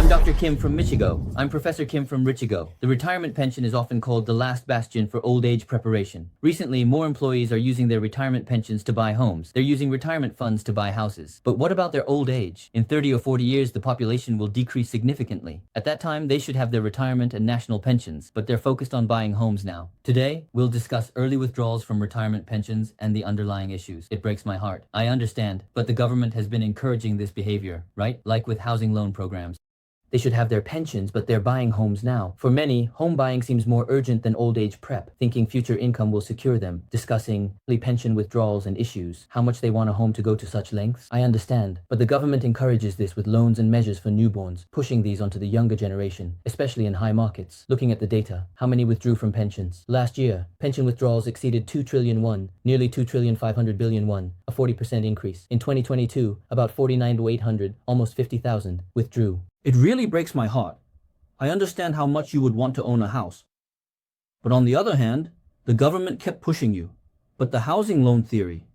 I'm Dr. Kim from Richgo. I'm Professor Kim from Richgo. The retirement pension is often called the last bastion for old age preparation. Recently, more employees are using their retirement pensions to buy homes. They're using retirement funds to buy houses. But what about their old age? In 30 or 40 years, the population will decrease significantly. At that time, they should have their retirement and national pensions, but they're focused on buying homes now. Today, we'll discuss early withdrawals from retirement pensions and the underlying issues. It breaks my heart. I understand, but the government has been encouraging this behavior, right? Like with housing loan programs. They should have their pensions, but they're buying homes now. For many, home buying seems more urgent than old age prep, thinking future income will secure them, discussing pension withdrawals and issues, how much they want a home to go to such lengths. I understand, but the government encourages this with loans and measures for newborns, pushing these onto the younger generation, especially in high markets. Looking at the data, how many withdrew from pensions? Last year, pension withdrawals exceeded 2 trillion won, nearly 2,500 billion won, a 40% increase. In 2022, about 49 to 800, almost 50,000, withdrew. It really breaks my heart. I understand how much you would want to own a house. But on the other hand, the government kept pushing you. But the housing loan theory.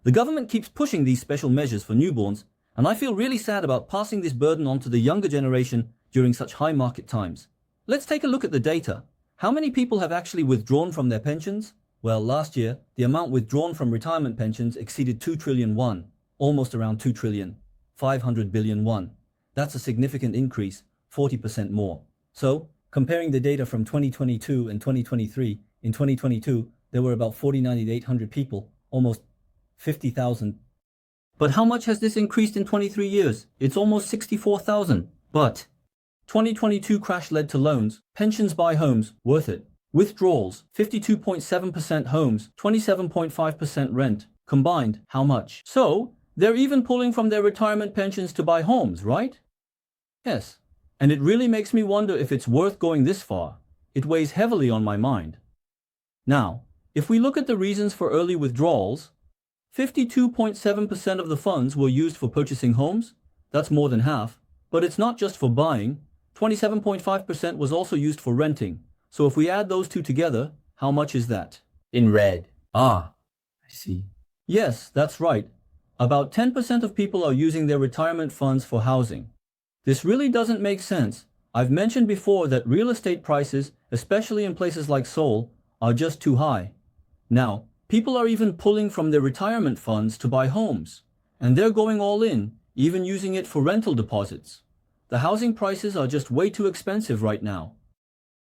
The government keeps pushing these special measures for newborns, and I feel really sad about passing this burden on to the younger generation during such high market times. Let's take a look at the data. How many people have actually withdrawn from their pensions? Well, last year, the amount withdrawn from retirement pensions exceeded 2 trillion won, almost around 2,500 billion won. That's a significant increase, 40% more. So, comparing the data from 2022 and 2023, in 2022, there were about 49,800 people, almost 50,000. But how much has this increased in 23 years? It's almost 64,000. But 2022 crash led to loans, pensions buy homes, worth it. Withdrawals, 52.7% homes, 27.5% rent. Combined, how much? So, they're even pulling from their retirement pensions to buy homes, right? Yes, and it really makes me wonder if it's worth going this far. It weighs heavily on my mind. Now, if we look at the reasons for early withdrawals, 52.7% of the funds were used for purchasing homes. That's more than half. But it's not just for buying. 27.5% was also used for renting. So if we add those two together, how much is that? In red. Ah, I see. yes, that's right. About 10% of people are using their retirement funds for housing. This really doesn't make sense. I've mentioned before that real estate prices, especially in places like Seoul, are just too high. Now, people are even pulling from their retirement funds to buy homes. And they're going all in, even using it for rental deposits. The housing prices are just way too expensive right now.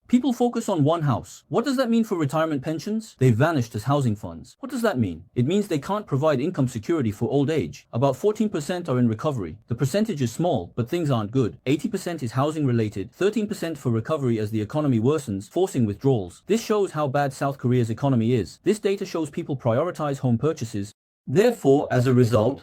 People focus on one house. What does that mean for retirement pensions? They've vanished as housing funds. What does that mean? It means they can't provide income security for old age. About 14% are in recovery. The percentage is small, but things aren't good. 80% is housing related, 13% for recovery as the economy worsens, forcing withdrawals. This shows how bad South Korea's economy is. This data shows people prioritize home purchases. Therefore, as a result,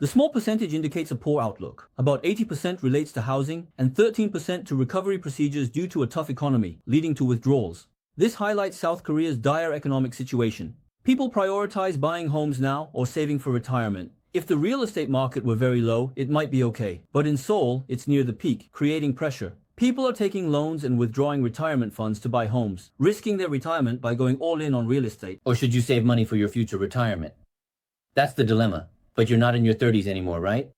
the small percentage indicates a poor outlook. About 80% relates to housing and 13% to recovery procedures due to a tough economy, leading to withdrawals. This highlights South Korea's dire economic situation. People prioritize buying homes now or saving for retirement. If the real estate market were very low, it might be okay. But in Seoul, it's near the peak, creating pressure. People are taking loans and withdrawing retirement funds to buy homes, risking their retirement by going all in on real estate. Or should you save money for your future retirement? That's the dilemma. But you're not in your 30s anymore, right?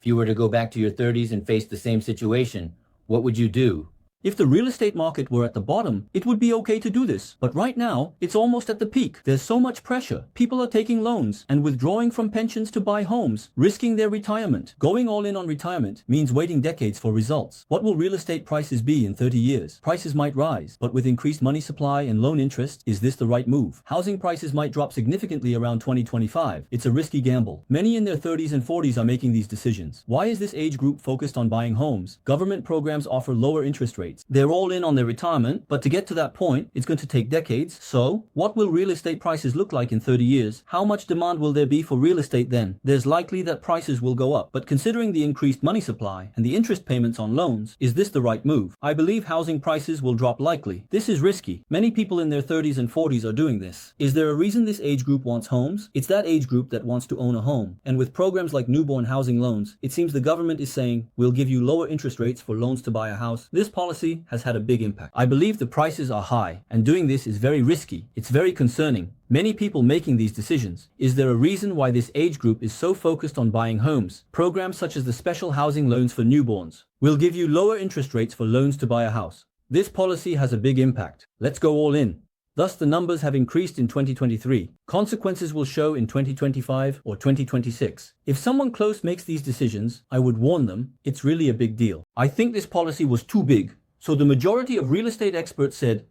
If you were to go back to your 30s and face the same situation, what would you do? If the real estate market were at the bottom, it would be okay to do this. But right now, it's almost at the peak. There's so much pressure. People are taking loans and withdrawing from pensions to buy homes, risking their retirement. Going all in on retirement means waiting decades for results. What will real estate prices be in 30 years? Prices might rise, but with increased money supply and loan interest, is this the right move? Housing prices might drop significantly around 2025. It's a risky gamble. Many in their 30s and 40s are making these decisions. Why is this age group focused on buying homes? Government programs offer lower interest rates. They're all in on their retirement, but to get to that point, it's going to take decades. So, what will real estate prices look like in 30 years? How much demand will there be for real estate then? There's likely that prices will go up, but considering the increased money supply and the interest payments on loans, is this the right move? I believe housing prices will drop likely. This is risky. Many people in their 30s and 40s are doing this. Is there a reason this age group wants homes? It's that age group that wants to own a home. And with programs like newborn housing loans, it seems the government is saying, we'll give you lower interest rates for loans to buy a house. This policy has had a big impact. I believe the prices are high, and doing this is very risky. It's very concerning. many people making these decisions. Is there a reason why this age group is so focused on buying homes? Programs such as the special housing loans for newborns will give you lower interest rates for loans to buy a house. This policy has a big impact. Let's go all in. Thus, the numbers have increased in 2023. Consequences will show in 2025 or 2026. If someone close makes these decisions, I would warn them, it's really a big deal. I think this policy was too big, so the majority of real estate experts said,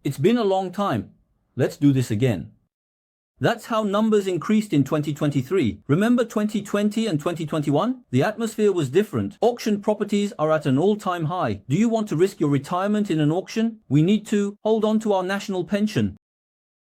it's been a long time. Let's do this again. That's how numbers increased in 2023. Remember 2020 and 2021? The atmosphere was different. Auction properties are at an all-time high. Do you want to risk your retirement in an auction? We need to hold on to our national pension.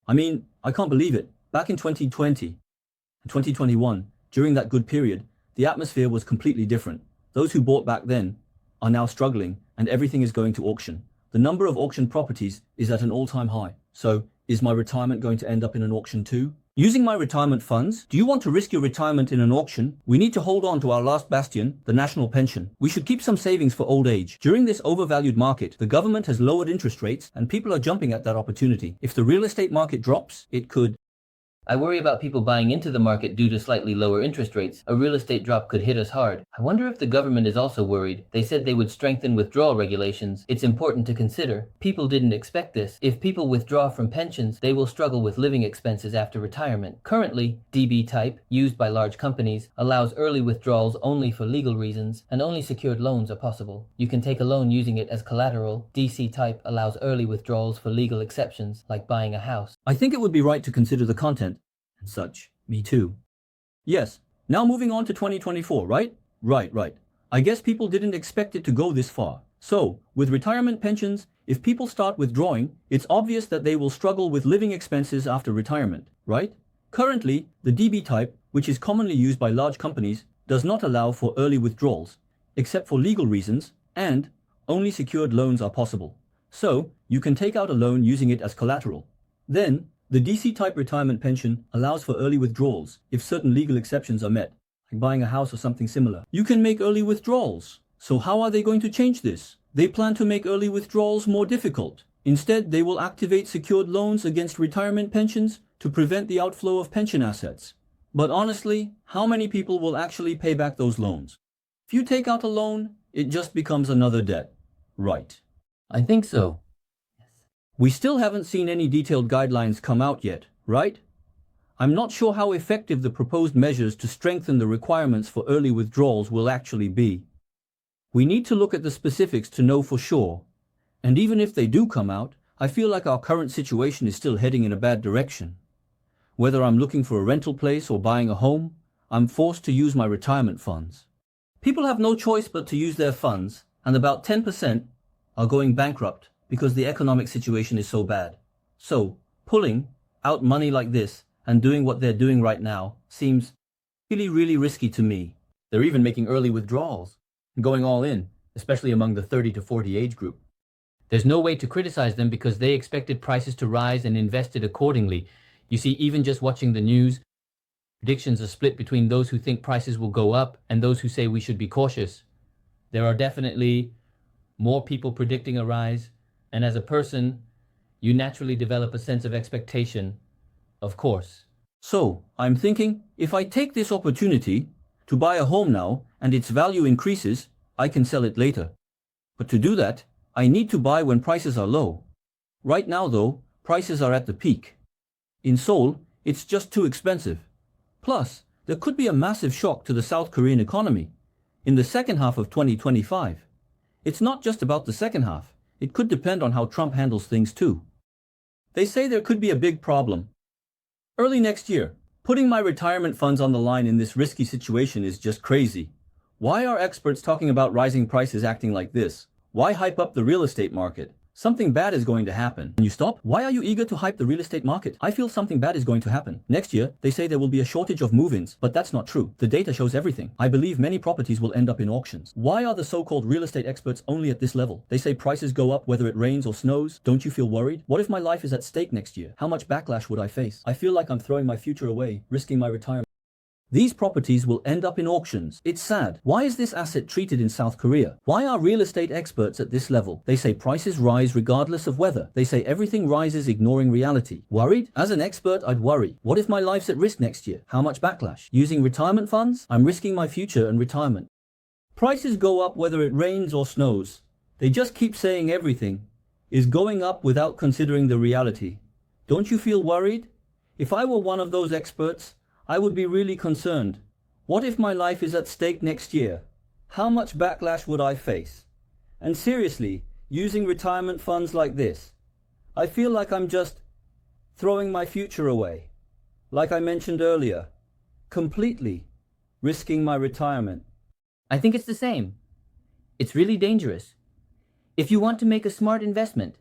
I can't believe it. Back in 2020 and 2021, during that good period, the atmosphere was completely different. Those who bought back then are now struggling and everything is going to auction. The number of auction properties is at an all-time high. So, is my retirement going to end up in an auction too? Using my retirement funds, do you want to risk your retirement in an auction? We need to hold on to our last bastion, the national pension. We should keep some savings for old age. During this overvalued market, the government has lowered interest rates and people are jumping at that opportunity. If the real estate market drops, it could. I worry about people buying into the market due to slightly lower interest rates. A real estate drop could hit us hard. I wonder if the government is also worried. They said they would strengthen withdrawal regulations. It's important to consider. People didn't expect this. If people withdraw from pensions, they will struggle with living expenses after retirement. Currently, DB type, used by large companies, allows early withdrawals only for legal reasons, and only secured loans are possible. You can take a loan using it as collateral. DC type allows early withdrawals for legal exceptions, like buying a house. I think it would be right to consider the content and such. Me too. Yes, now moving on to 2024, right? Right. I guess people didn't expect it to go this far. So, with retirement pensions, if people start withdrawing, it's obvious that they will struggle with living expenses after retirement, right? Currently, the DB type, which is commonly used by large companies, does not allow for early withdrawals, except for legal reasons, and only secured loans are possible. So, you can take out a loan using it as collateral. Then, the DC type retirement pension allows for early withdrawals if certain legal exceptions are met, like buying a house or something similar. You can make early withdrawals. So how are they going to change this? They plan to make early withdrawals more difficult. Instead, they will activate secured loans against retirement pensions to prevent the outflow of pension assets. But honestly, how many people will actually pay back those loans? If you take out a loan, it just becomes another debt, right? I think so. We still haven't seen any detailed guidelines come out yet, right? I'm not sure how effective the proposed measures to strengthen the requirements for early withdrawals will actually be. We need to look at the specifics to know for sure. And even if they do come out, I feel like our current situation is still heading in a bad direction. Whether I'm looking for a rental place or buying a home, I'm forced to use my retirement funds. People have no choice but to use their funds, and about 10% are going bankrupt because the economic situation is so bad. So, pulling out money like this and doing what they're doing right now seems really risky to me. They're even making early withdrawals, going all in, especially among the 30 to 40 age group. There's no way to criticize them because they expected prices to rise and invested accordingly. You see, even just watching the news, predictions are split between those who think prices will go up and those who say we should be cautious. There are definitely more people predicting a rise, and as a person, you naturally develop a sense of expectation, of course. So, I'm thinking, if I take this opportunity to buy a home now and its value increases, I can sell it later. But to do that, I need to buy when prices are low. Right now though, prices are at the peak. In Seoul, it's just too expensive. Plus, there could be a massive shock to the South Korean economy in the second half of 2025. It's not just about the second half. It could depend on how Trump handles things too. They say there could be a big problem early next year. Putting my retirement funds on the line in this risky situation is just crazy. Why are experts talking about rising prices acting like this? Why hype up the real estate market? Something bad is going to happen. Can you stop? Why are you eager to hype the real estate market? I feel something bad is going to happen. Next year, they say there will be a shortage of move-ins, but that's not true. The data shows everything. I believe many properties will end up in auctions. Why are the so-called real estate experts only at this level? They say prices go up whether it rains or snows. Don't you feel worried? What if my life is at stake next year? How much backlash would I face? I feel like I'm throwing my future away, risking my retirement. These properties will end up in auctions. It's sad. Why is this asset treated in South Korea? Why are real estate experts at this level? They say prices rise regardless of weather. They say everything rises ignoring reality. Worried? As an expert, I'd worry. What if my life's at risk next year? How much backlash? Using retirement funds? I'm risking my future and retirement. Prices go up whether it rains or snows. They just keep saying everything is going up without considering the reality. Don't you feel worried? If I were one of those experts, I would be really concerned. What if my life is at stake next year? How much backlash would I face? And seriously, using retirement funds like this, I feel like I'm just throwing my future away. Like I mentioned earlier, completely risking my retirement. I think it's the same. It's really dangerous. If you want to make a smart investment,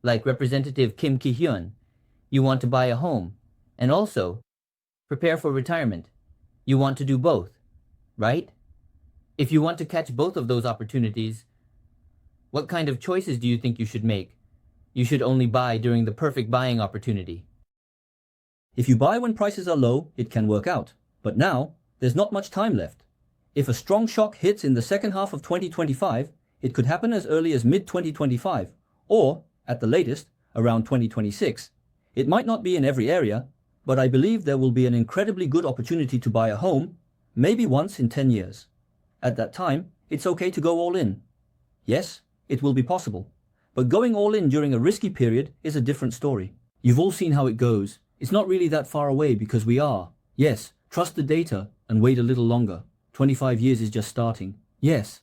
like Representative Kim Ki-hyun, you want to buy a home, and also prepare for retirement. You want to do both, right? If you want to catch both of those opportunities, what kind of choices do you think you should make? You should only buy during the perfect buying opportunity. If you buy when prices are low, it can work out. But now, there's not much time left. If a strong shock hits in the second half of 2025, it could happen as early as mid-2025, or, at the latest, around 2026. It might not be in every area, but I believe there will be an incredibly good opportunity to buy a home, maybe once in 10 years. At that time, it's okay to go all in. Yes, it will be possible. But going all in during a risky period is a different story. You've all seen how it goes. It's not really that far away because we are. Yes, trust the data and wait a little longer. 25 years is just starting. Yes.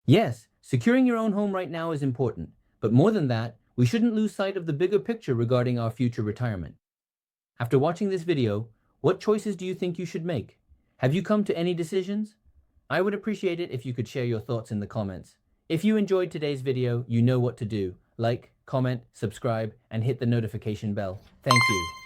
Yes, securing your own home right now is important. But more than that, we shouldn't lose sight of the bigger picture regarding our future retirement. After watching this video, what choices do you think you should make? Have you come to any decisions? I would appreciate it if you could share your thoughts in the comments. If you enjoyed today's video, you know what to do. Like, comment, subscribe, and hit the notification bell. Thank you.